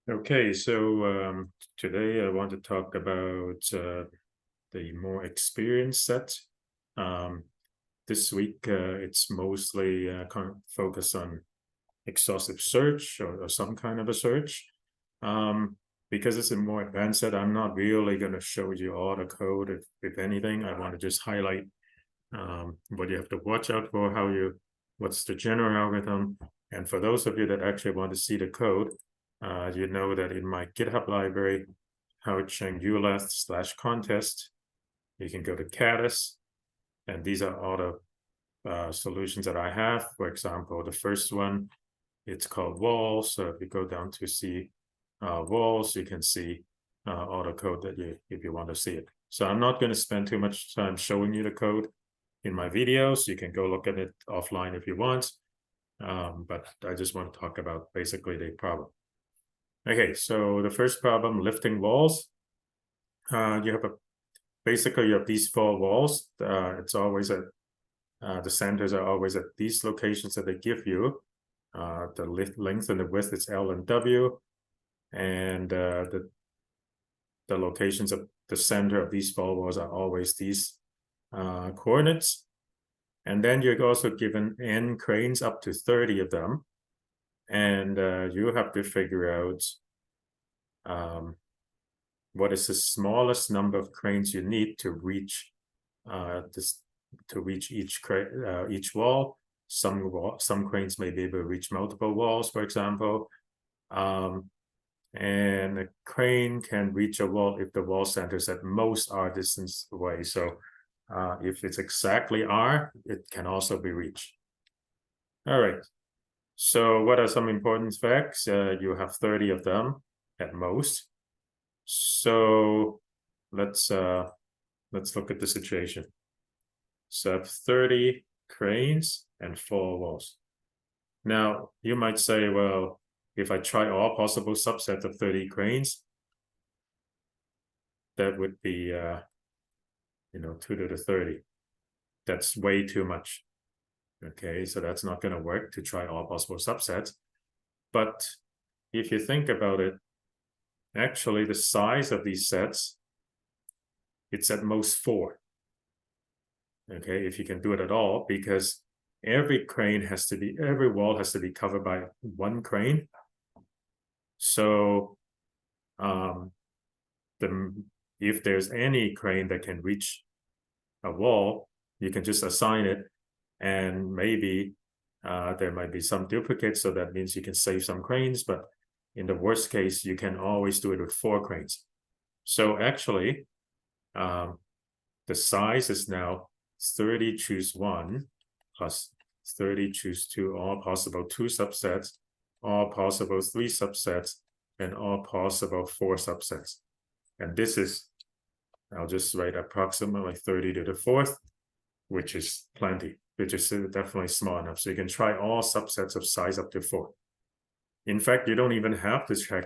Okay, so today I want to talk about the more experienced set. Um, this week it's mostly focused on exhaustive search or some kind of a search. Um, because it's a more advanced set, I'm not really going to show you all the code. If anything, I want to just highlight what you have to watch out for, what's the general algorithm. And for those of you that actually want to see the code, you know that in my GitHub library, Howard Cheng ULath/contest, you can go to Caddis, and these are all the solutions that I have. For example, the first one, it's called walls. So if you go down to see walls, you can see all the code that if you want to see it. So I'm not going to spend too much time showing you the code in my videos. You can go look at it offline if you want. But I just want to talk about basically the problem. Okay, so the first problem, lifting walls. You have basically you have these four walls. It's always at the centers are always at these locations that they give you. The length and the width is L and W, and the locations of the center of these four walls are always these coordinates. And then you're also given n cranes, up to 30 of them, and you have to figure out what is the smallest number of cranes you need to reach each wall. Some cranes may be able to reach multiple walls, for example. And a crane can reach a wall if the wall center is at most r distance away. So if it's exactly r, it can also be reached. All right. So what are some important facts? You have 30 of them at most. So let's look at the situation. So I have 30 cranes and 4 walls. Now you might say, well, if I try all possible subsets of 30 cranes, that would be 2 to the 30. That's way too much. Okay, so that's not going to work to try all possible subsets. But if you think about it, actually the size of these sets, it's at most 4. Okay, if you can do it at all, because every wall has to be covered by one crane. So if there's any crane that can reach a wall, you can just assign it, and maybe there might be some duplicates, so that means you can save some cranes, but in the worst case, you can always do it with 4 cranes. So actually, the size is now 30 choose 1 plus 30 choose 2, all possible 2 subsets, all possible 3 subsets, and all possible 4 subsets. And this is, I'll just write approximately 30 to the 4th, which is plenty, which is definitely small enough. So you can try all subsets of size up to 4. In fact, you don't even have to check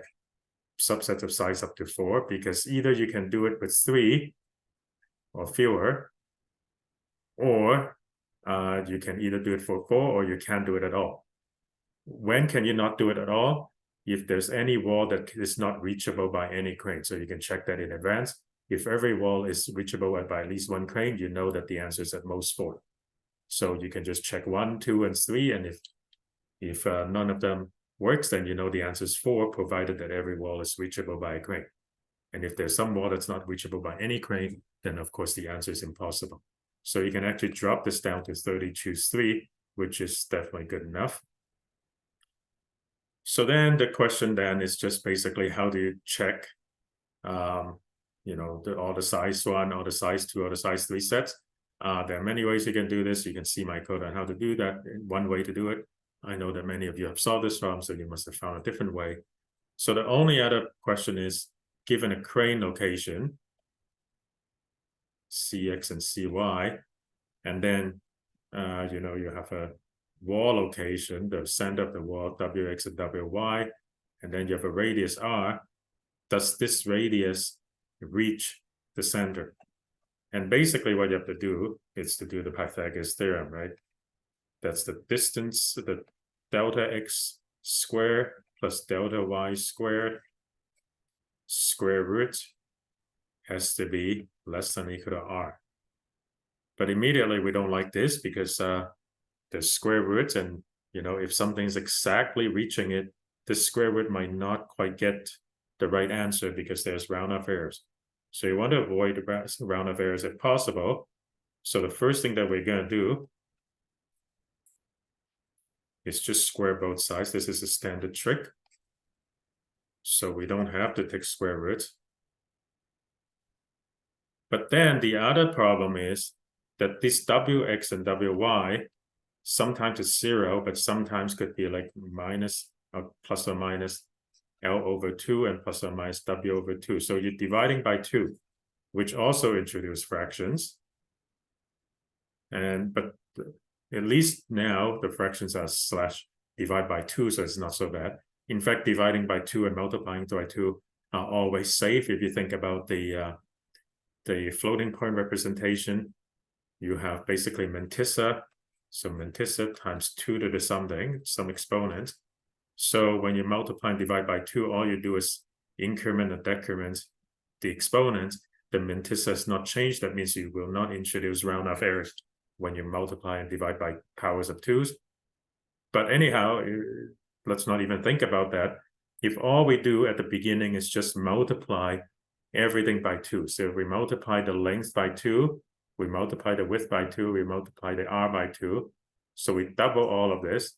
subsets of size up to 4, because either you can do it with 3 or fewer, or you can either do it for 4 or you can't do it at all. When can you not do it at all? If there's any wall that is not reachable by any crane. So you can check that in advance. If every wall is reachable by at least 1 crane, you know that the answer is at most 4. So you can just check 1, 2, and 3, and if none of them works, then you know the answer is 4, provided that every wall is reachable by a crane. And if there's some wall that's not reachable by any crane, then of course the answer is impossible. So you can actually drop this down to 30 choose 3, which is definitely good enough. So then the question then is just basically, how do you check all the size 1 or the size 2 or the size 3 sets? There are many ways you can do this. You can see my code on how to do that. One way to do it, I know that many of you have solved this problem, so you must have found a different way. So the only other question is, given a crane location, Cx and Cy, and then you have a wall location, the center of the wall, Wx and Wy, and then you have a radius r. Does this radius reach the center? And basically what you have to do is to do the Pythagoras theorem, right? That's the distance, the delta x squared plus delta y squared square root has to be less than or equal to r. But immediately we don't like this because the square root, and if something's exactly reaching it, the square root might not quite get the right answer because there's round-off errors. So you want to avoid round-off errors if possible. So the first thing that we're going to do is just square both sides. This is a standard trick. So we don't have to take square roots. But then the other problem is that this wx and wy sometimes is 0, but sometimes could be like minus or plus or minus L over 2 and plus or minus W over 2. So you're dividing by 2, which also introduce fractions. But at least now the fractions are slash divide by 2, so it's not so bad. In fact, dividing by 2 and multiplying by 2 are always safe. If you think about the floating point representation, you have basically mantissa. So mantissa times 2 to the something, some exponent. So when you multiply and divide by 2, all you do is increment or decrement the exponent. The mantissa is not changed. That means you will not introduce round-off errors when you multiply and divide by powers of 2s. But anyhow, let's not even think about that. If all we do at the beginning is just multiply everything by 2. So if we multiply the length by 2, we multiply the width by 2, we multiply the r by 2. So we double all of this.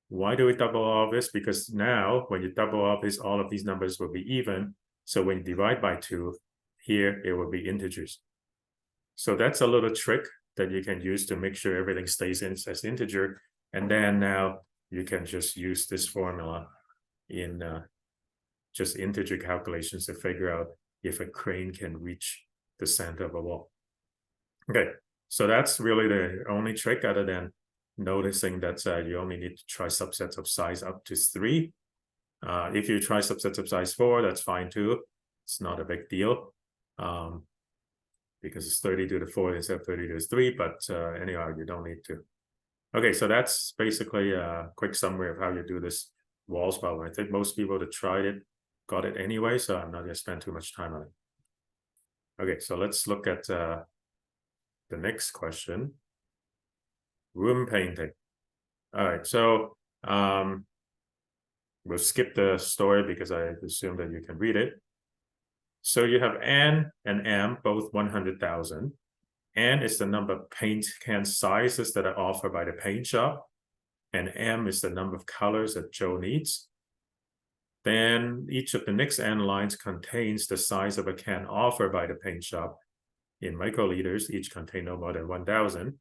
Why do we double all of this? Because now when you double all of these numbers will be even. So when you divide by 2, here it will be integers. So that's a little trick that you can use to make sure everything stays in as integer. And then now you can just use this formula in just integer calculations to figure out if a crane can reach the center of a wall. Okay, so that's really the only trick, other than noticing that you only need to try subsets of size up to 3. If you try subsets of size 4, that's fine too. It's not a big deal because it's 30 to the 4 instead of 30 to the 3, but anyhow, you don't need to. Okay, so that's basically a quick summary of how you do this walls problem. I think most people that tried it got it anyway, so I'm not going to spend too much time on it. Okay, so let's look at the next question. Room painting. All right, so we'll skip the story because I assume that you can read it. So you have N and M, both 100,000. N is the number of paint can sizes that are offered by the paint shop, and M is the number of colors that Joe needs. Then each of the next N lines contains the size of a can offered by the paint shop in microliters. Each contain no more than 1,000.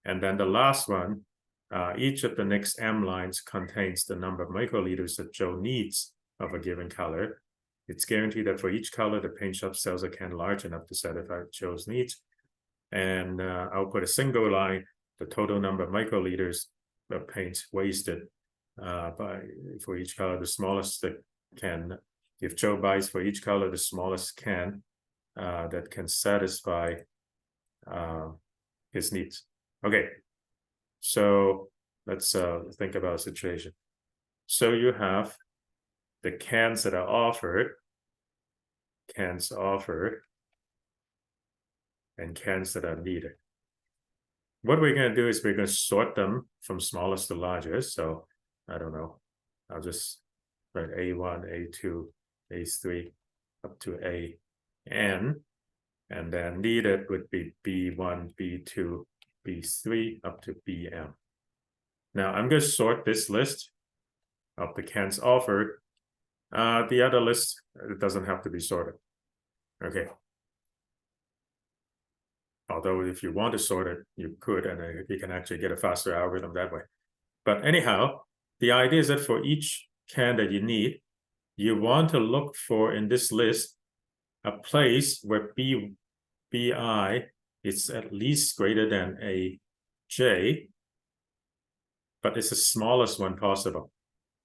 And then the last one, each of the next M lines contains the number of microliters that Joe needs of a given color. It's guaranteed that for each color, the paint shop sells a can large enough to satisfy Joe's needs. And I'll put a single line, the total number of microliters of paint wasted for each color, the smallest that can, if Joe buys for each color, the smallest can that can satisfy his needs. Okay, so let's think about a situation. So you have the cans that are offered, cans offered, and cans that are needed. What we're going to do is we're going to sort them from smallest to largest. So I don't know, I'll just write A1, A2, A3 up to AN, and then needed would be B1, B2, B3 up to BM. Now I'm going to sort this list of the cans offered. The other list, it doesn't have to be sorted. Okay. Although if you want to sort it, you could, and you can actually get a faster algorithm that way. But anyhow, the idea is that for each can that you need, you want to look for in this list a place where BI is at least greater than AJ, but it's the smallest one possible.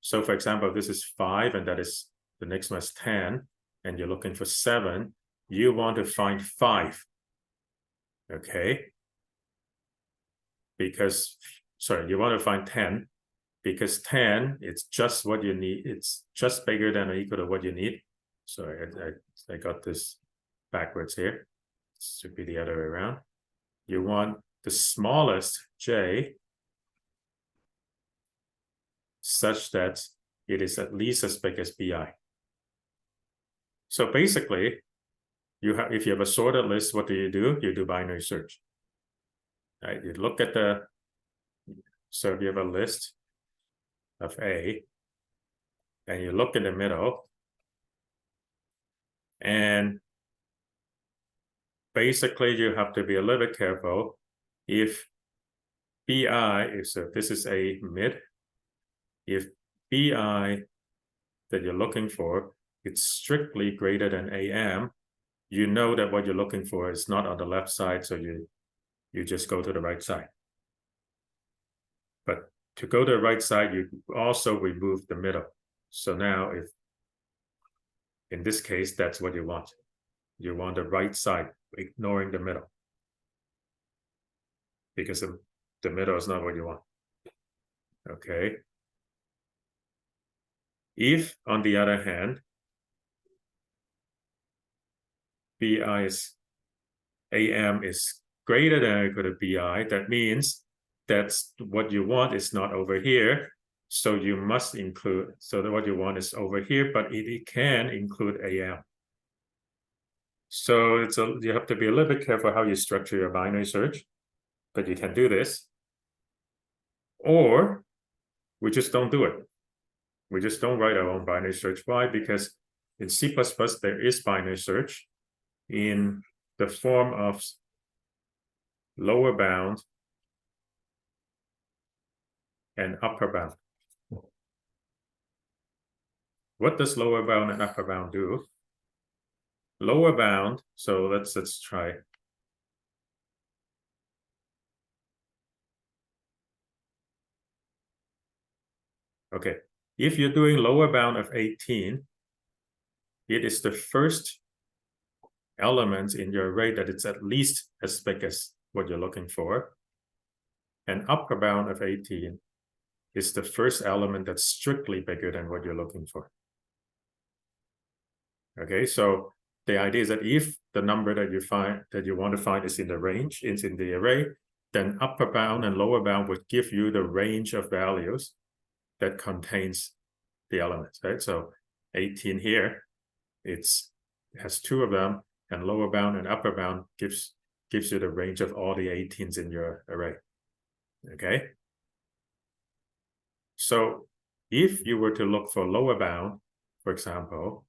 So for example, this is 5, and that is the next one is 10, and you're looking for 7. You want to find 5. Okay. Because, sorry, you want to find 10 because 10, it's just what you need. It's just bigger than or equal to what you need. Sorry, I got this backwards here. This should be the other way around. You want the smallest j such that it is at least as big as bi. So basically, if you have a sorted list, what do? You do binary search. Right? You look at so if you have a list of A, and you look in the middle, and basically you have to be a little bit careful. If bi, so this is a mid, if bi that you're looking for, it's strictly greater than am, you know that what you're looking for is not on the left side, so you just go to the right side. But to go to the right side, you also remove the middle. So now if, in this case, that's what you want. You want the right side, ignoring the middle. Because the middle is not what you want. Okay. If, on the other hand, bi is am is greater than or equal to bi, that means that's what you want is not over here. So you must include, so that what you want is over here, but it can include am. So you have to be a little bit careful how you structure your binary search, but you can do this. Or we just don't do it. We just don't write our own binary search. Why? Because in C++ there is binary search in the form of lower bound and upper bound. What does lower bound and upper bound do? Lower bound, so let's try. Okay, if you're doing lower bound of 18, it is the first element in your array that it's at least as big as what you're looking for. And upper bound of 18 is the first element that's strictly bigger than what you're looking for. Okay, so the idea is that if the number that you want to find is in the range, is in the array, then upper bound and lower bound would give you the range of values that contains the elements, right? So 18 here, it has two of them, and lower bound and upper bound gives you the range of all the 18s in your array. Okay. So if you were to look for lower bound, for example,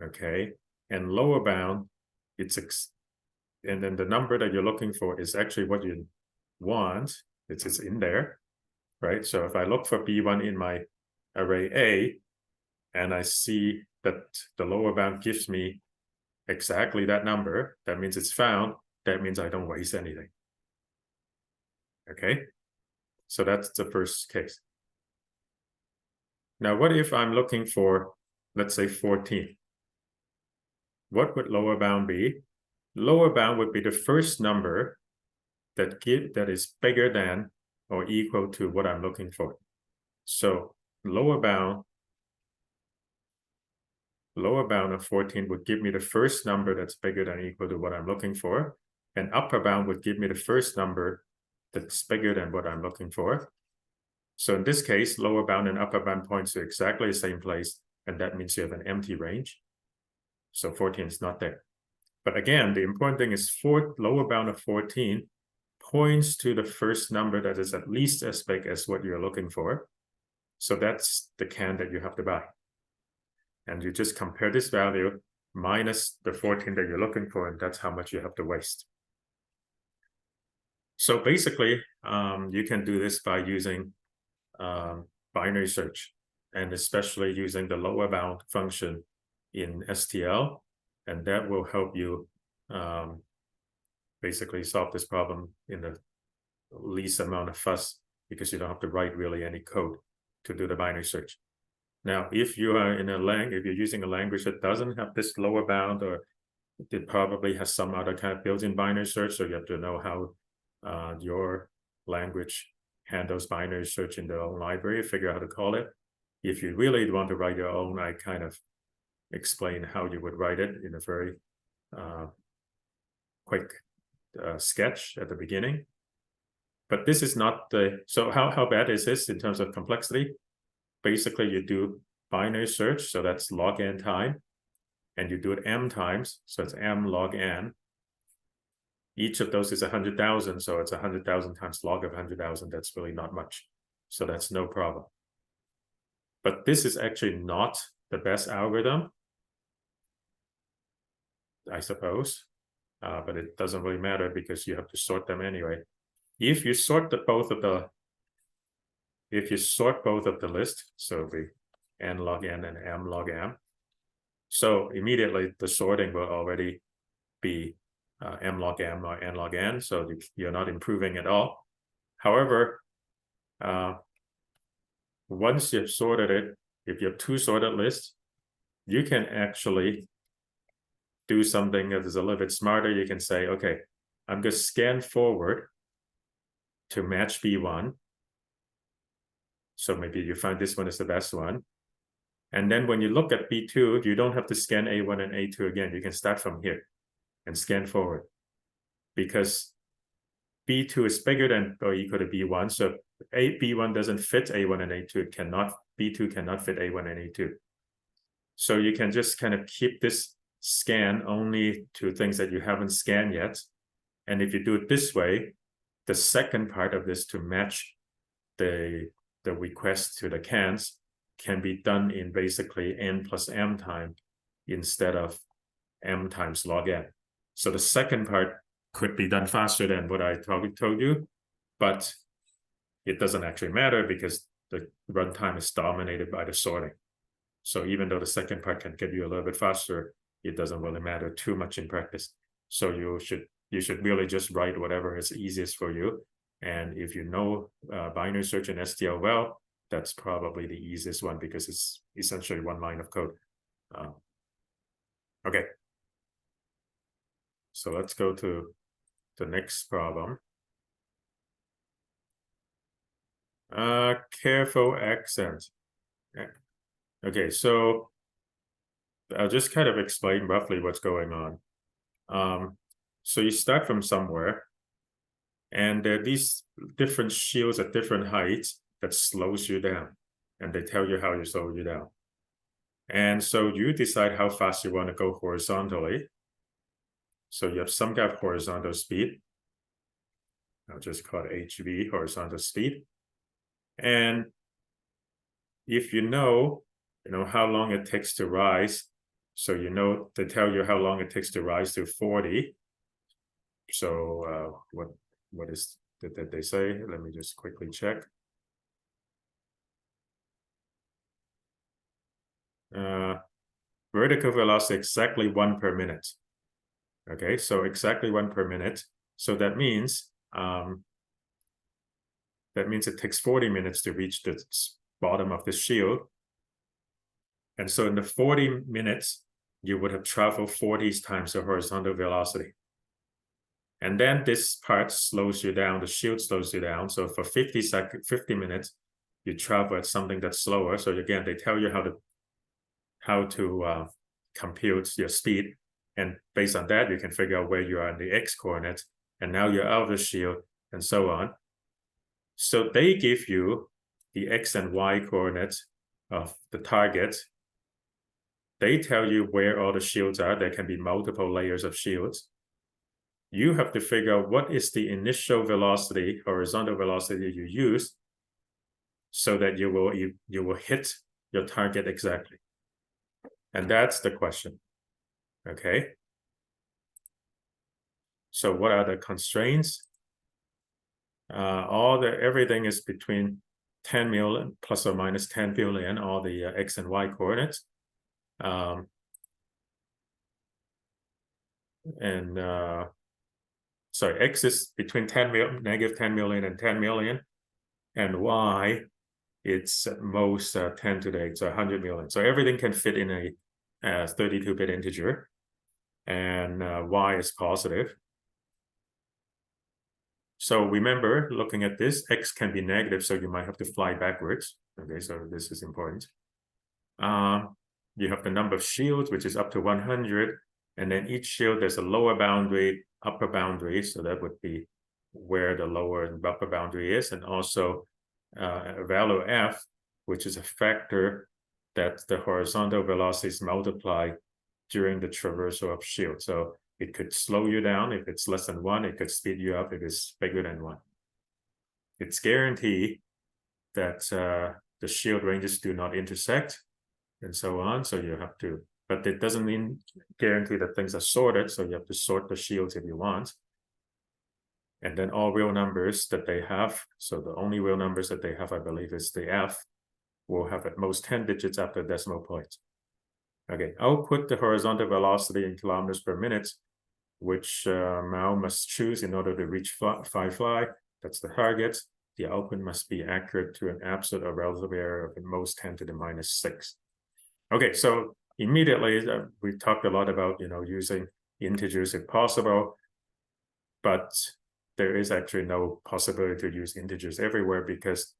okay, and lower bound, and then the number that you're looking for is actually what you want. It's in there, right? So if I look for B1 in my array A, and I see that the lower bound gives me exactly that number, that means it's found. That means I don't waste anything. Okay, so that's the first case. Now, what if I'm looking for, let's say, 14? What would lower bound be? Lower bound would be the first number that is bigger than or equal to what I'm looking for. So lower bound of 14 would give me the first number that's bigger than or equal to what I'm looking for, and upper bound would give me the first number that's bigger than what I'm looking for. So in this case, lower bound and upper bound points to exactly the same place, and that means you have an empty range. So 14 is not there. But again, the important thing is lower bound of 14 points to the first number that is at least as big as what you're looking for. So that's the can that you have to buy. And you just compare this value minus the 14 that you're looking for, and that's how much you have to waste. So basically, you can do this by using binary search, and especially using the lower bound function in STL, and that will help you basically solve this problem in the least amount of fuss, because you don't have to write really any code to do the binary search. Now, if you are if you're using a language that doesn't have this lower bound, or it probably has some other kind of built-in binary search, so you have to know how your language handles binary search in their own library, figure out how to call it. If you really want to write your own, I kind of explain how you would write it in a very quick sketch at the beginning. But this is not the, so how bad is this in terms of complexity? Basically, you do binary search, so that's log n time, and you do it m times, so it's m log n. Each of those is 100,000, so it's 100,000 times log of 100,000. That's really not much, so that's no problem. But this is actually not the best algorithm, I suppose, but it doesn't really matter because you have to sort them anyway. If you sort both of the list, so the n log n and m log m, so immediately the sorting will already be m log m or n log n, so you're not improving at all. However, once you've sorted it, if you have two sorted lists, you can actually do something that is a little bit smarter. You can say, okay, I'm going to scan forward to match B1. So maybe you find this one is the best one. And then when you look at B2, you don't have to scan A1 and A2 again. You can start from here and scan forward, because B2 is bigger than or equal to B1. So B1 doesn't fit A1 and A2. B2 cannot fit A1 and A2. So you can just kind of keep this scan only to things that you haven't scanned yet. And if you do it this way, the second part of this to match the request to the cans can be done in basically n plus m time instead of m times log n. So the second part could be done faster than what I told you, but it doesn't actually matter because the runtime is dominated by the sorting. So even though the second part can get you a little bit faster, it doesn't really matter too much in practice. So you should really just write whatever is easiest for you. And if you know binary search and STL well, that's probably the easiest one because it's essentially one line of code. Okay. So let's go to the next problem. Careful accent. Okay, so I'll just kind of explain roughly what's going on. So you start from somewhere, and there are these different shields at different heights that slows you down, and they tell you how you slow you down. And so you decide how fast you want to go horizontally. So you have some kind of horizontal speed. I'll just call it HV, horizontal speed. And if you know how long it takes to rise, so they tell you how long it takes to rise to 40. So what did they say? Let me just quickly check. Vertical velocity exactly 1 per minute. Okay, so exactly 1 per minute. So that means it takes 40 minutes to reach the bottom of the shield. And so in the 40 minutes, you would have traveled 40 times the horizontal velocity. And then this part slows you down, the shield slows you down. So for 50 minutes, you travel at something that's slower. So again, they tell you how to compute your speed. And based on that, you can figure out where you are in the x coordinate. And now you're out of the shield and so on. So they give you the x and y coordinates of the target. They tell you where all the shields are. There can be multiple layers of shields. You have to figure out what is the initial velocity, horizontal velocity you use, so that you will hit your target exactly. And that's the question. Okay. So what are the constraints? Everything is between 10 million plus or minus 10 billion, all the x and y coordinates. Sorry, x is between negative 10 million and 10 million, and y, it's at most 10 to the 8, so 100 million. So everything can fit in a 32-bit integer, and y is positive. So remember, looking at this, x can be negative, so you might have to fly backwards. Okay, so this is important. you have the number of shields, which is up to 100, and then each shield there's a lower boundary, upper boundary, so that would be where the lower and upper boundary is, and also a value f, which is a factor that the horizontal velocities multiply during the traversal of shield. So it could slow you down if it's less than 1, it could speed you up if it's bigger than 1. It's guaranteed that the shield ranges do not intersect, and so on. So you have to, but it doesn't mean guarantee that things are sorted. So you have to sort the shields if you want. And then all real numbers that they have. So the only real numbers that they have, I believe, is the f, will have at most 10 digits after the decimal point. Okay, I'll put the horizontal velocity in kilometers per minute, which Mao must choose in order to reach phi fly. That's the target. The output must be accurate to an absolute or relative error of at most 10 to the minus 6. Okay, so immediately we talked a lot about, using integers if possible, but there is actually no possibility to use integers everywhere because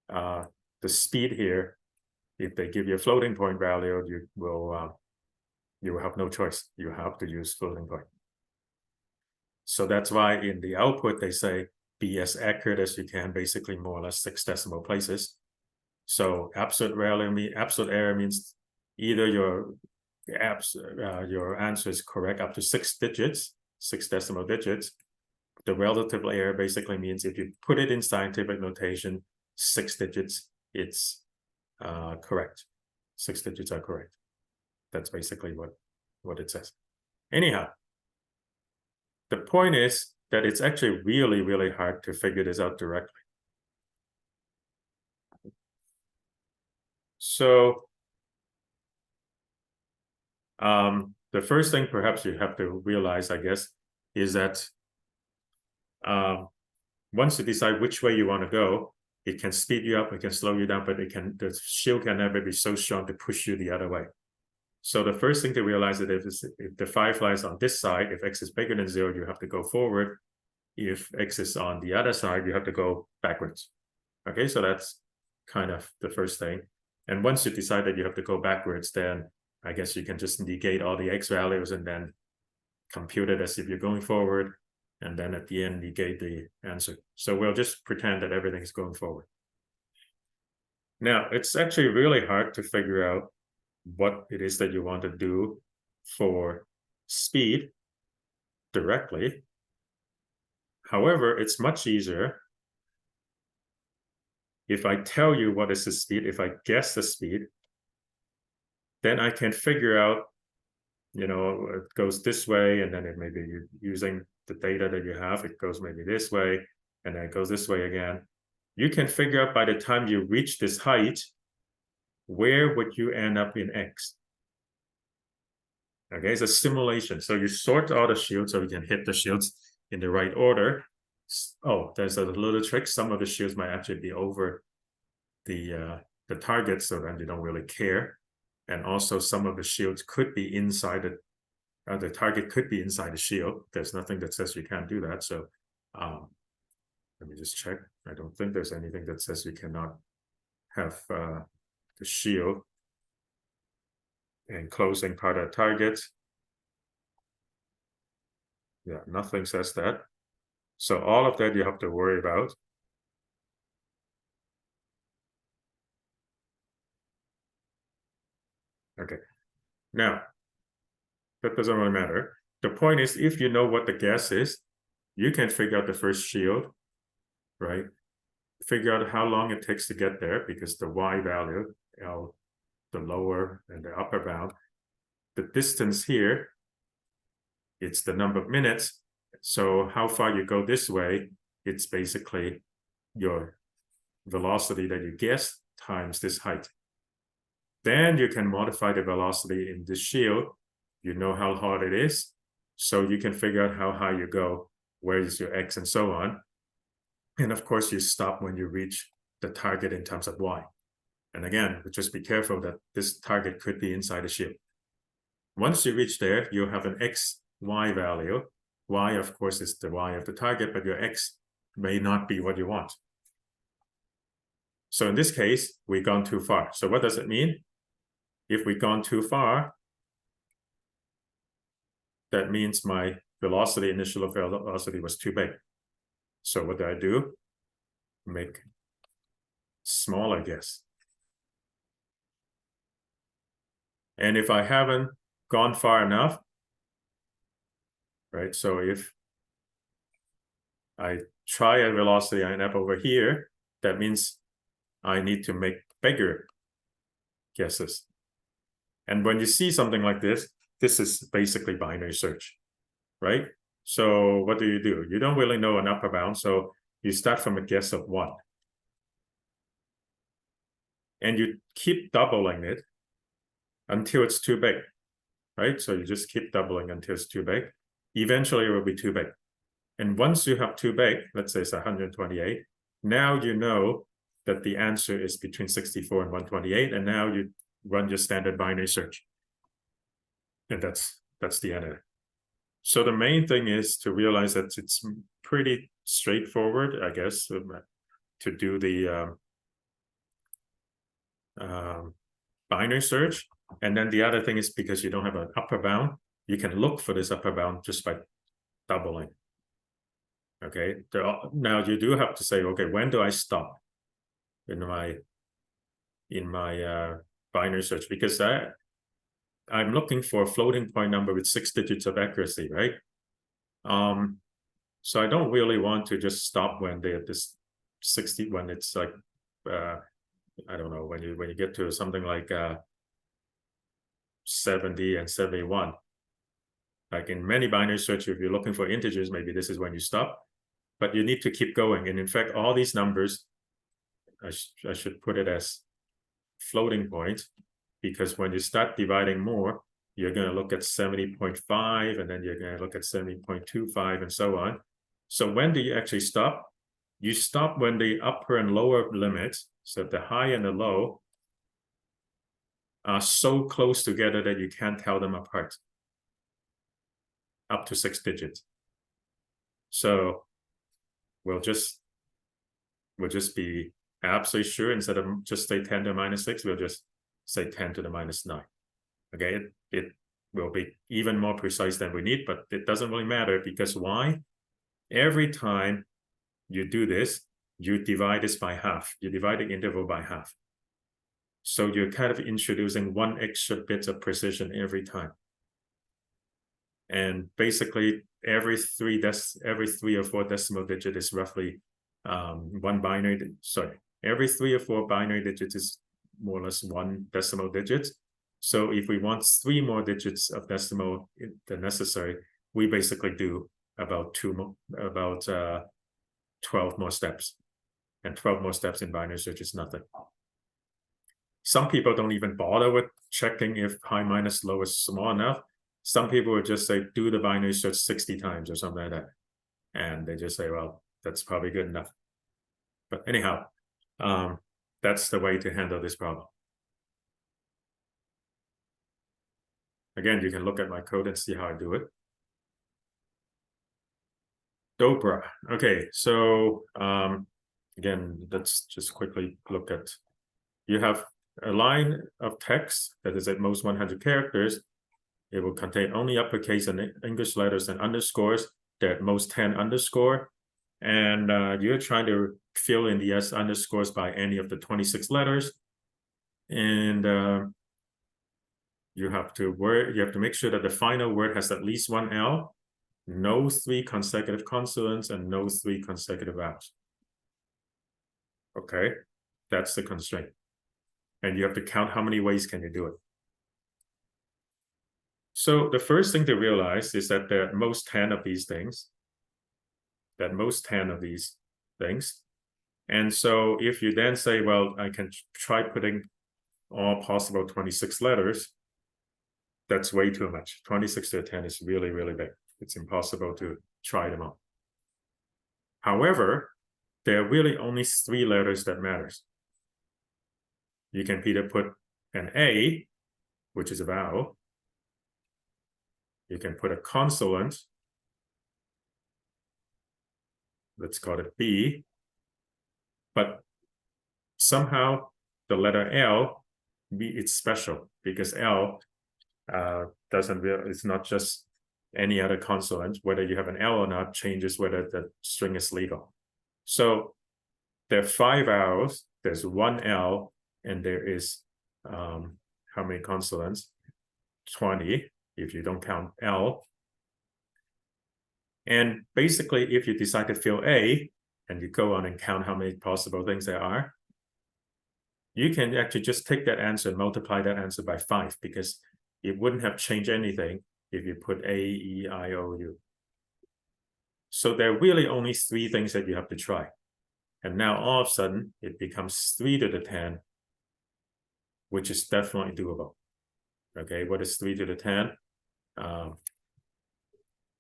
the speed here, if they give you a floating point value, you will have no choice. You have to use floating point. So that's why in the output they say be as accurate as you can, basically more or less 6 decimal places. So absolute error means either your answer is correct up to 6 digits, 6 decimal digits. The relative error basically means if you put it in scientific notation, 6 digits, it's correct. 6 digits are correct. That's basically what it says. Anyhow, the point is that it's actually really, really hard to figure this out directly. So the first thing perhaps you have to realize, I guess, is that once you decide which way you want to go, it can speed you up, it can slow you down, but the shield can never be so strong to push you the other way. So the first thing to realize is if the phi fly is on this side, if x is bigger than 0, you have to go forward. If x is on the other side, you have to go backwards. Okay, so that's kind of the first thing. And once you decide that you have to go backwards, then I guess you can just negate all the x values and then compute it as if you're going forward. And then at the end, negate the answer. So we'll just pretend that everything is going forward. Now, it's actually really hard to figure out what it is that you want to do for speed directly. However, it's much easier if I tell you what is the speed, if I guess the speed, then I can figure out, it goes this way, and then it may be using the data that you have, it goes maybe this way, and then it goes this way again. You can figure out by the time you reach this height, where would you end up in x? Okay, it's a simulation. So you sort all the shields so you can hit the shields in the right order. Oh, there's a little trick. Some of the shields might actually be over the target, so then you don't really care. And also some of the shields could be inside the target could be inside the shield. There's nothing that says you can't do that. So let me just check. I don't think there's anything that says you cannot have the shield enclosing part of the target. Yeah, nothing says that. So all of that you have to worry about. Okay, now that doesn't really matter. The point is, if you know what the guess is, you can figure out the first shield, right? Figure out how long it takes to get there, because the y value, L, the lower and the upper bound, the distance here, it's the number of minutes. So how far you go this way, it's basically your velocity that you guessed times this height. Then you can modify the velocity in this shield. You know how hard it is, so you can figure out how high you go, where is your x, and so on. And of course, you stop when you reach the target in terms of y. And again, just be careful that this target could be inside the shield. Once you reach there, you have an x, y value. Y, of course, is the y of the target, but your x may not be what you want. So in this case, we've gone too far. So what does it mean? If we've gone too far, that means my velocity, initial velocity was too big. So what do? Make smaller guess. And if I haven't gone far enough, right? So if I try a velocity, I end up over here, that means I need to make bigger guesses. And when you see something like this is basically binary search, right? So what do? You don't really know an upper bound, so you start from a guess of 1. And you keep doubling it until it's too big, right? So you just keep doubling until it's too big. Eventually, it will be too big. And once you have too big, let's say it's 128, now you know that the answer is between 64 and 128, and now you run your standard binary search. And that's the end of it. So the main thing is to realize that it's pretty straightforward, I guess, to do the binary search. And then the other thing is, because you don't have an upper bound, you can look for this upper bound just by doubling. Okay, now you do have to say, okay, when do I stop in my binary search? Because I'm looking for a floating point number with 6 digits of accuracy, right? So I don't really want to just stop when they have this 60, when it's like I don't know, when you get to something like 70 and 71. Like in many binary search, if you're looking for integers, maybe this is when you stop, but you need to keep going. And in fact, all these numbers, I should put it as floating points, because when you start dividing more, you're going to look at 70.5, and then you're going to look at 70.25, and so on. So when do you actually stop? You stop when the upper and lower limits, so the high and the low, are so close together that you can't tell them apart, up to 6 digits. So we'll just be absolutely sure, instead of just say 10 to the minus 6, we'll just say 10 to the minus 9. Okay, it will be even more precise than we need, but it doesn't really matter, because why? Every time you do this, you divide this by half. You divide the interval by half. So you're kind of introducing 1 extra bit of precision every time. And basically, every 3 or 4 decimal digit is roughly 1 binary. Sorry, every 3 or 4 binary digits is more or less 1 decimal digit. So if we want 3 more digits of decimal than necessary, we basically do about 12 more steps. And 12 more steps in binary search is nothing. Some people don't even bother with checking if high minus low is small enough. Some people would just say, do the binary search 60 times or something like that. And they just say, well, that's probably good enough. But anyhow, that's the way to handle this problem. Again, you can look at my code and see how I do it. DOPRA. Okay, so again, let's just quickly look at, you have a line of text that is at most 100 characters. It will contain only uppercase and English letters and underscores. They're at most 10 underscore. And you're trying to fill in the S underscores by any of the 26 letters. And you have to make sure that the final word has at least 1 L, no 3 consecutive consonants, and no 3 consecutive vowels. Okay, that's the constraint. And you have to count how many ways can you do it. So the first thing to realize is that there are at most 10 of these things. And so if you then say, well, I can try putting all possible 26 letters, that's way too much. 26 to 10 is really, really big. It's impossible to try them all. However, there are really only 3 letters that matters. You can either put an A, which is a vowel. You can put a consonant. Let's call it B. But somehow the letter L it's special because L doesn't really, it's not just any other consonant. Whether you have an L or not changes whether the string is legal. So there are 5 vowels, there's 1 L, and there is how many consonants? 20, if you don't count L. And basically, if you decide to fill A, and you go on and count how many possible things there are, you can actually just take that answer and multiply that answer by 5, because it wouldn't have changed anything if you put A, E, I, O, U. So there are really only 3 things that you have to try. And now all of a sudden, it becomes 3 to the 10, which is definitely doable. Okay, what is 3 to the 10?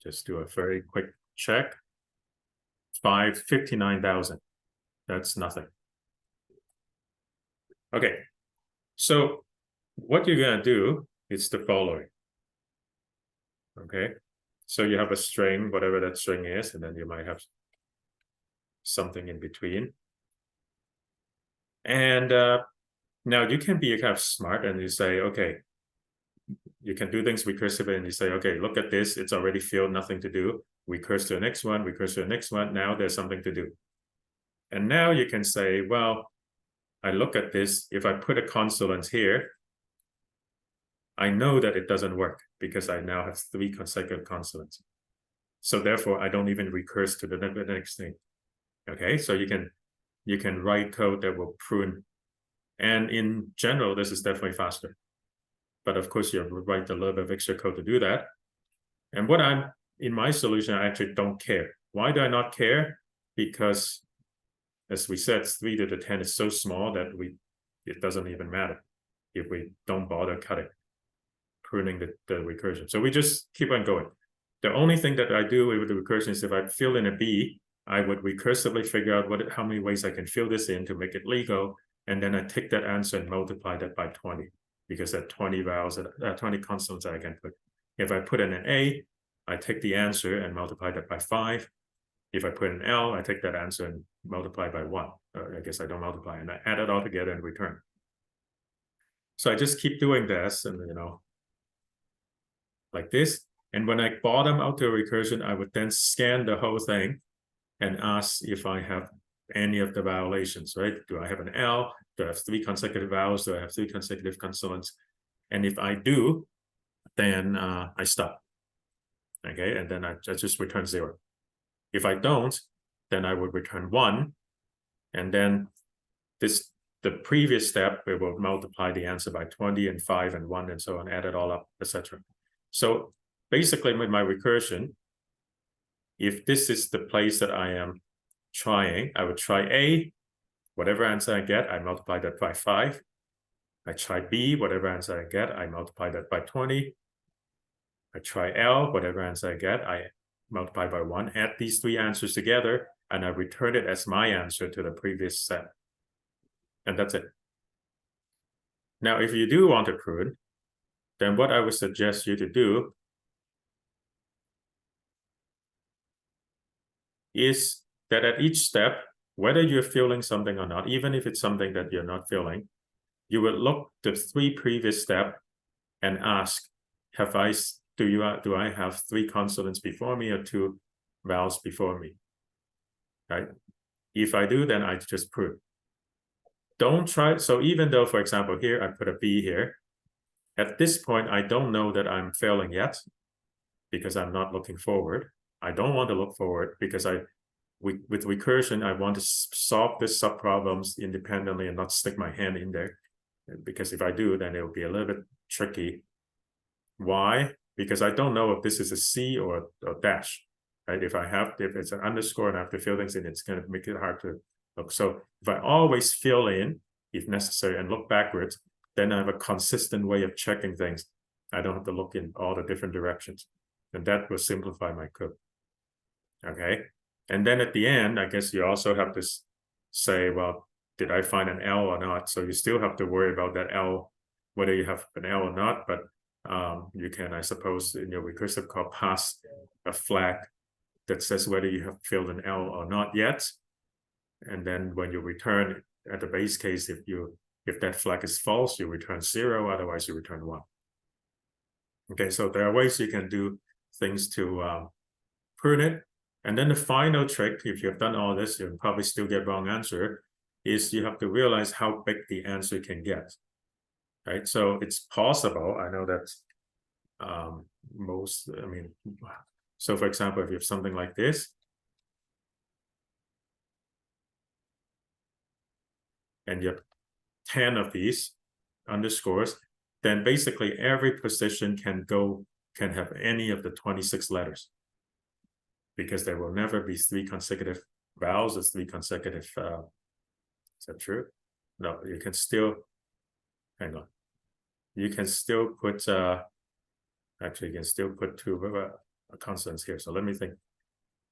Just do a very quick check. 59,000. That's nothing. Okay, so what you're going to do is the following. Okay, so you have a string, whatever that string is, and then you might have something in between. And now you can be kind of smart and you say, okay, you can do things recursively and you say, okay, look at this, it's already filled, nothing to do. Recurse to the next one, recurse to the next one. Now there's something to do. And now you can say, well, I look at this, if I put a consonant here, I know that it doesn't work because I now have 3 consecutive consonants. So therefore, I don't even recurse to the next thing. Okay, so you can write code that will prune. And in general, this is definitely faster. But of course, you have to write a little bit of extra code to do that. And what in my solution, I actually don't care. Why do I not care? Because, as we said, 3 to the 10 is so small that it doesn't even matter if we don't bother pruning the recursion. So we just keep on going. The only thing that I do with the recursion is if I fill in a B, I would recursively figure out how many ways I can fill this in to make it legal, and then I take that answer and multiply that by 20, because there are 20 vowels, 20 consonants that I can put. If I put in an A, I take the answer and multiply that by 5. If I put an L, I take that answer and multiply by 1. I guess I don't multiply, and I add it all together and return. So I just keep doing this, and like this. And when I bottom out to a recursion, I would then scan the whole thing and ask if I have any of the violations, right? Do I have an L? Do I have 3 consecutive vowels? Do I have 3 consecutive consonants? And if I do, then I stop. Okay, and then I just return 0. If I don't, then I would return 1. And then the previous step, we will multiply the answer by 20 and 5 and 1 and so on, add it all up, etc. So basically with my recursion, if this is the place that I am trying, I would try A, whatever answer I get, I multiply that by 5. I try B, whatever answer I get, I multiply that by 20. I try L, whatever answer I get, I multiply by 1, add these 3 answers together, and I return it as my answer to the previous step. And that's it. Now, if you do want to prune, then what I would suggest you to do is that at each step, whether you're feeling something or not, even if it's something that you're not feeling, you would look the 3 previous steps and ask, do I have 3 consonants before me or 2 vowels before me? Right? If I do, then I just prune. Don't try. So even though, for example, here I put a B here, at this point, I don't know that I'm failing yet because I'm not looking forward. I don't want to look forward because with recursion, I want to solve the subproblems independently and not stick my hand in there. Because if I do, then it will be a little bit tricky. Why? Because I don't know if this is a C or a dash. Right? If it's an underscore and I have to fill things in, it's going to make it hard to look. So if I always fill in, if necessary, and look backwards, then I have a consistent way of checking things. I don't have to look in all the different directions. And that will simplify my code. Okay. And then at the end, I guess you also have to say, well, did I find an L or not? So you still have to worry about that L, whether you have an L or not. But you can, I suppose, in your recursive call, pass a flag that says whether you have filled an L or not yet. And then when you return at the base case, if you If that flag is false, you return 0, otherwise you return 1. Okay, so there are ways you can do things to prune it. And then the final trick, if you've done all this, you'll probably still get wrong answer, is you have to realize how big the answer can get. Right, so it's possible. I know that so for example, if you have something like this, and you have 10 of these underscores, then basically every position can have any of the 26 letters, because there will never be 3 consecutive vowels or 3 consecutive. Is that true? No, you can still, hang on. You can still put, actually you can still put 2 consonants here. So let me think.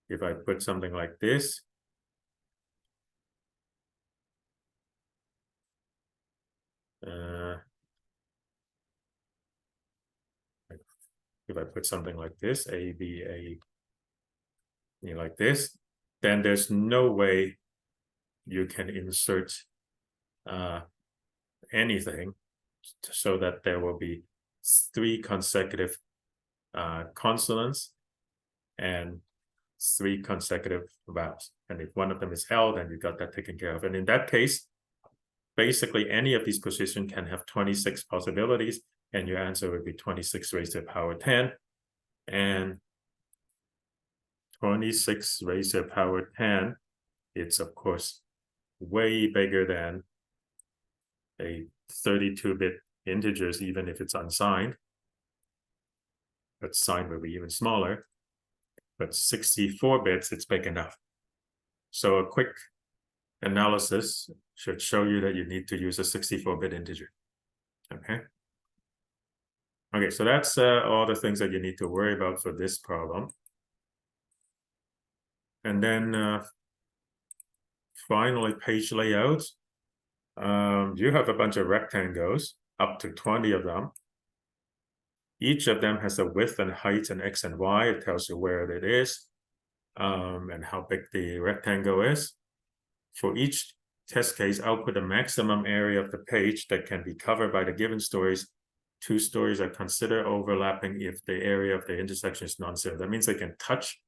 If I put something like this, if I put something like this, A, B, A, like this, then there's no way you can insert anything so that there will be 3 consecutive consonants and 3 consecutive vowels. And if one of them is L, then you got that taken care of. And in that case, basically any of these positions can have 26 possibilities, and your answer would be 26 raised to the power 10. And 26 raised to the power 10, it's of course way bigger than a 32-bit integers, even if it's unsigned. But signed will be even smaller. But 64 bits, it's big enough. So a quick analysis should show you that you need to use a 64-bit integer. Okay. Okay, so that's all the things that you need to worry about for this problem. And then finally, page layout. You have a bunch of rectangles, up to 20 of them. Each of them has a width and height and X and Y. It tells you where it is and how big the rectangle is. For each test case, output the maximum area of the page that can be covered by the given stories. 2 stories are considered overlapping if the area of the intersection is non-zero. That means they can touch,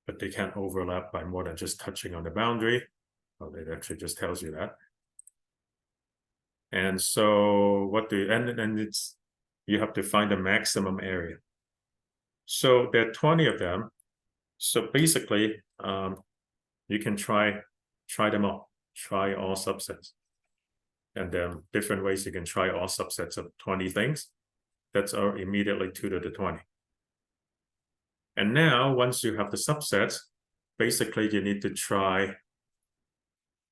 but they can't overlap by more than just touching on the boundary. Well, it actually just tells you that. And so what do you, and it's, you have to find the maximum area. So there are 20 of them. So basically, you can try them all. Try all subsets. And then different ways you can try all subsets of 20 things. That's immediately 2 to the 20. And now, once you have the subsets, basically you need to try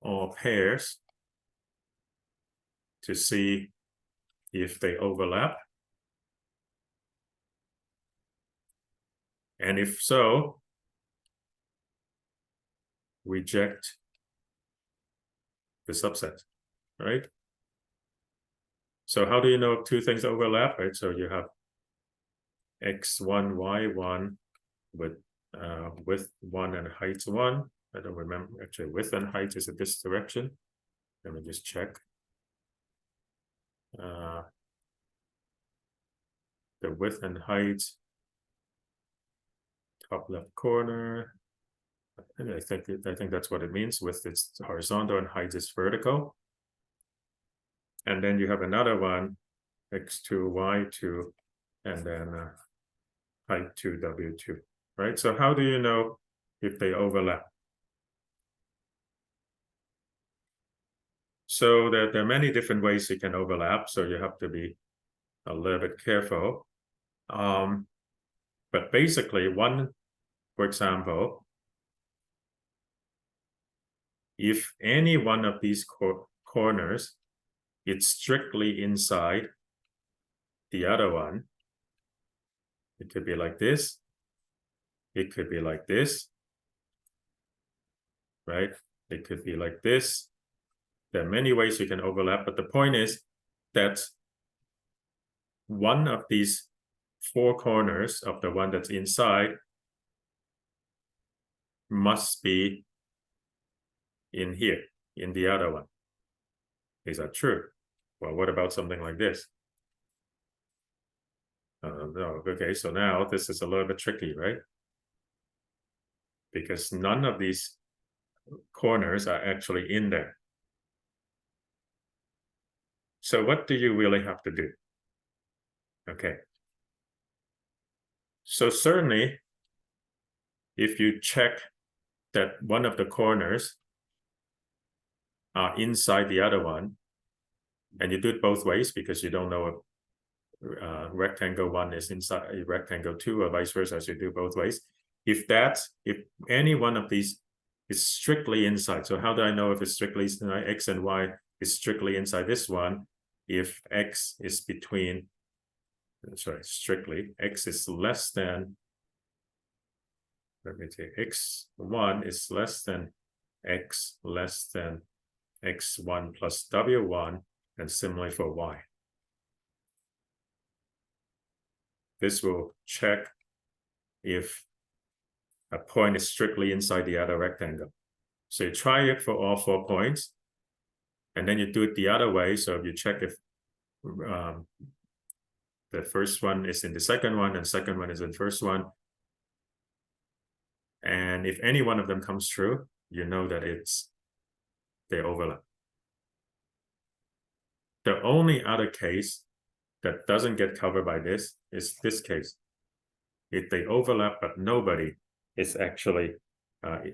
all pairs to see if they overlap. And if so, reject the subset, right? So how do you know if 2 things overlap, right? So you have x1, y1 with width 1 and height 1. I don't remember, actually width and height is in this direction. Let me just check. The width and height, top left corner. And I think that's what it means. Width is horizontal and height is vertical. And then you have another one, x2, y2, and then height 2, w2, right? So how do you know if they overlap? So there are many different ways you can overlap, so you have to be a little bit careful. But basically, for example, if any one of these corners, it's strictly inside the other one, it could be like this, it could be like this, right? It could be like this. There are many ways you can overlap, but the point is that one of these 4 corners of the one that's inside must be in here, in the other one. Is that true? Well, what about something like this? No, okay, so now this is a little bit tricky, right? Because none of these corners are actually in there. So what do you really have to do? Okay. So certainly, if you check that one of the corners are inside the other one, and you do it both ways because you don't know if rectangle 1 is inside a rectangle 2 or vice versa, as you do both ways. If any one of these is strictly inside, so how do I know if it's strictly inside? X and Y is strictly inside this one if X is between, sorry, strictly, X is less than, let me say, X1 is less than X less than X1 plus W1, and similarly for Y. This will check if a point is strictly inside the other rectangle. So you try it for all 4 points, and then you do it the other way. So if you check if the first one is in the second one and second one is in the first one, and if any one of them comes true, you know that they overlap. The only other case that doesn't get covered by this is this case. If they overlap but nobody is actually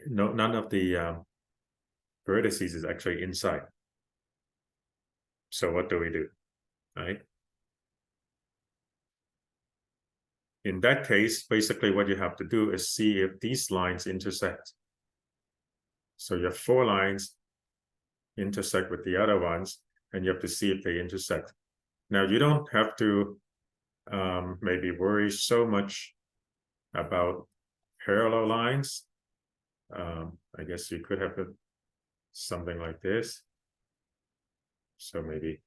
none of the vertices is actually inside. So what do we do, right? In that case, basically what you have to do is see if these lines intersect. So you have 4 lines intersect with the other ones, and you have to see if they intersect. Now, you don't have to maybe worry so much about parallel lines. I guess you could have something like this. So maybe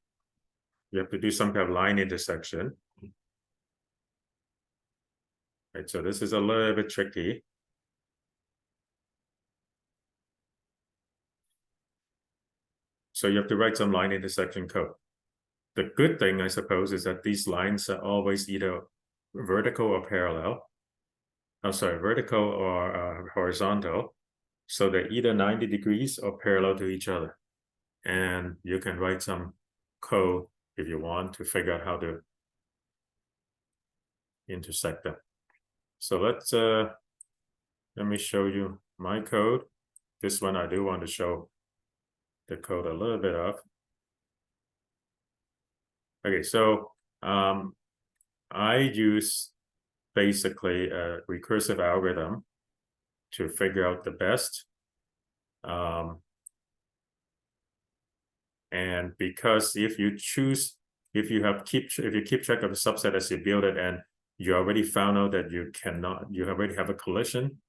you have to do some kind of line intersection. Right, so this is a little bit tricky. So you have to write some line intersection code. The good thing, I suppose, is that these lines are always either vertical or parallel. Oh, sorry, vertical or horizontal. So they're either 90 degrees or parallel to each other. And you can write some code if you want to figure out how to intersect them. So let me show you my code. This one I do want to show the code a little bit of. Okay, so I use basically a recursive algorithm to figure out the best. And because if you keep track of the subset as you build it, and you already found out that you already have a collision,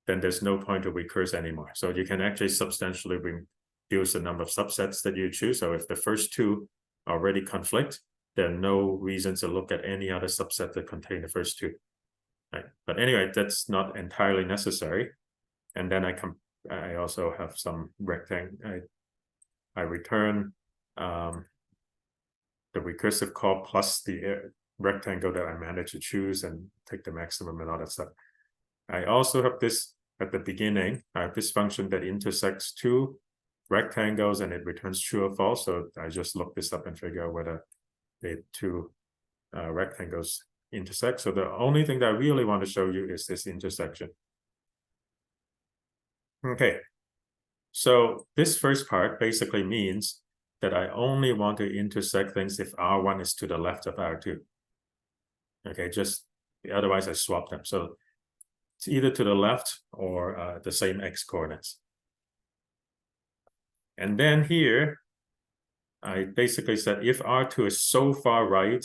then there's no point to recurse anymore. So you can actually substantially reduce the number of subsets that you choose. So if the first 2 already conflict, there are no reasons to look at any other subset that contain the first 2. Right? But anyway, that's not entirely necessary. And then I also have some rectangle. I return the recursive call plus the rectangle that I managed to choose and take the maximum and all that stuff. I also have this at the beginning. I have this function that intersects 2 rectangles and it returns true or false. So I just look this up and figure out whether the 2 rectangles intersect. So the only thing that I really want to show you is this intersection. Okay, so this first part basically means that I only want to intersect things if R1 is to the left of R2. Okay, just otherwise I swap them. So it's either to the left or the same X coordinates. And then here, I basically said if R2 is so far right,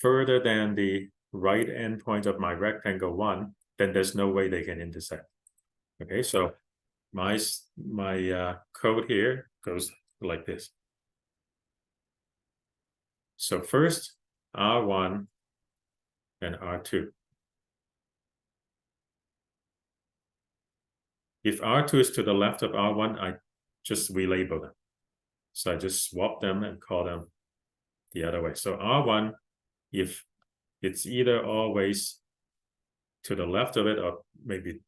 further than the right endpoint of my rectangle 1, then there's no way they can intersect. Okay, so my code here goes like this. So first R1 and R2. If R2 is to the left of R1, I just relabel them. So I just swap them and call them the other way. So R1, if it's either always to the left of it, or maybe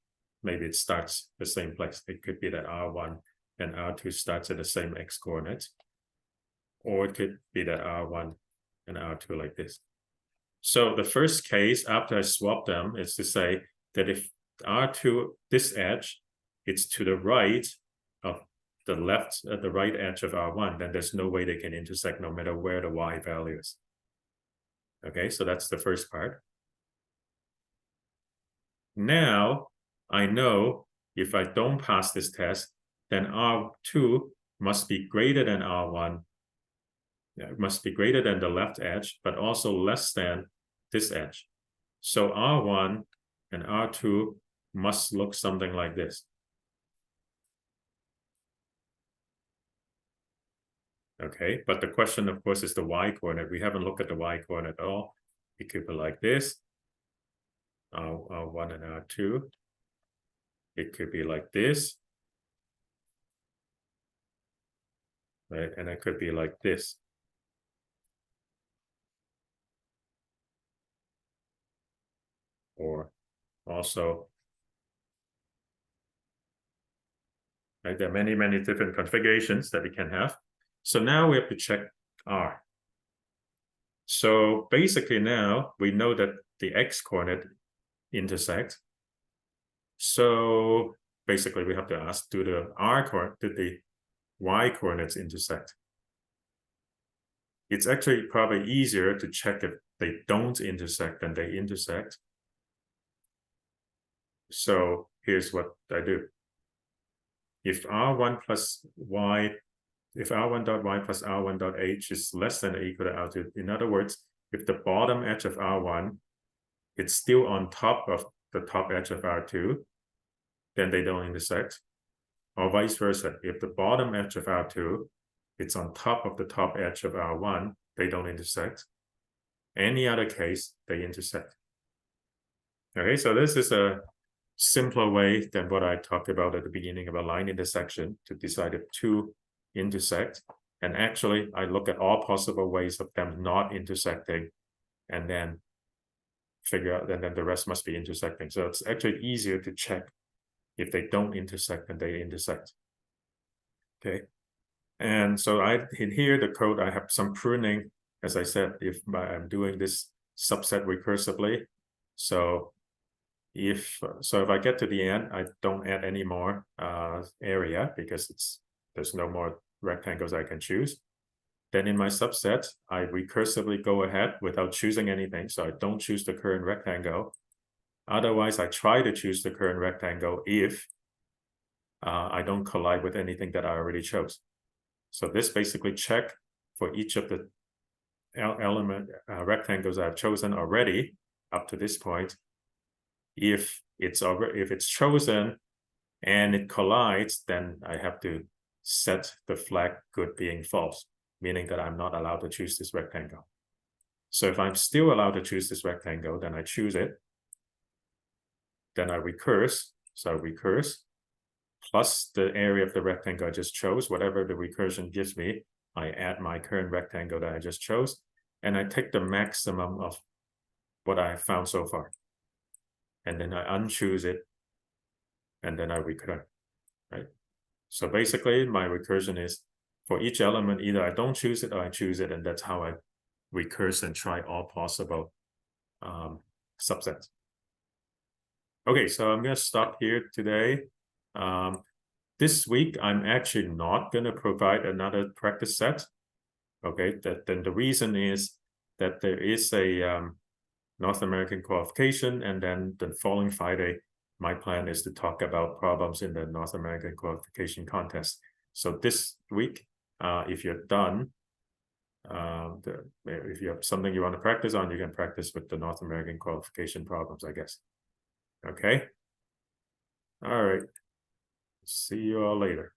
it starts the same place. It could be that R1 and R2 starts at the same X coordinates, or it could be that R1 and R2 like this. So the first case after I swap them is to say that if R2, this edge, it's to the right of the right edge of R1, then there's no way they can intersect no matter where the Y value is. Okay, so that's the first part. Now I know if I don't pass this test, then R2 must be greater than R1. It must be greater than the left edge, but also less than this edge. So R1 and R2 must look something like this. Okay, but the question, of course, is the Y coordinate. We haven't looked at the Y coordinate at all. It could be like this, R1 and R2. It could be like this, right? And it could be like this. Or also, right? There are many, many different configurations that we can have. So now we have to check R. So basically now we know that the X coordinate intersect. So basically we have to ask, do the Y coordinates intersect? It's actually probably easier to check if they don't intersect than they intersect. So here's what I do. If R1 plus Y, if R1.Y plus R1.H is less than or equal to R2, in other words, if the bottom edge of R1 it's still on top of the top edge of R2, then they don't intersect. Or vice versa. If the bottom edge of R2 it's on top of the top edge of R1, they don't intersect. Any other case, they intersect. Okay, so this is a simpler way than what I talked about at the beginning of a line intersection to decide if two intersect. And actually, I look at all possible ways of them not intersecting and then figure out, and then the rest must be intersecting. So it's actually easier to check if they don't intersect and they intersect. Okay. And so in here, the code, I have some pruning, as I said, if I'm doing this subset recursively. So if I get to the end, I don't add any more area because there's no more rectangles I can choose. Then in my subset, I recursively go ahead without choosing anything. So I don't choose the current rectangle. Otherwise, I try to choose the current rectangle if I don't collide with anything that I already chose. So this basically check for each of the element rectangles I've chosen already up to this point. If it's chosen and it collides, then I have to set the flag good being false, meaning that I'm not allowed to choose this rectangle. So if I'm still allowed to choose this rectangle, then I choose it. Then I recurse. So I recurse plus the area of the rectangle I just chose, whatever the recursion gives me, I add my current rectangle that I just chose, and I take the maximum of what I have found so far. And then I unchoose it, and then I recur, right? So basically, my recursion is for each element, either I don't choose it or I choose it, and that's how I recurse and try all possible subsets. Okay, so I'm going to stop here today. This week, I'm actually not going to provide another practice set. Okay, then the reason is that there is a North American qualification, and then the following Friday, my plan is to talk about problems in the North American qualification contest. So this week, if you're done, if you have something you want to practice on, you can practice with the North American qualification problems, I guess. Okay. All right. See you all later.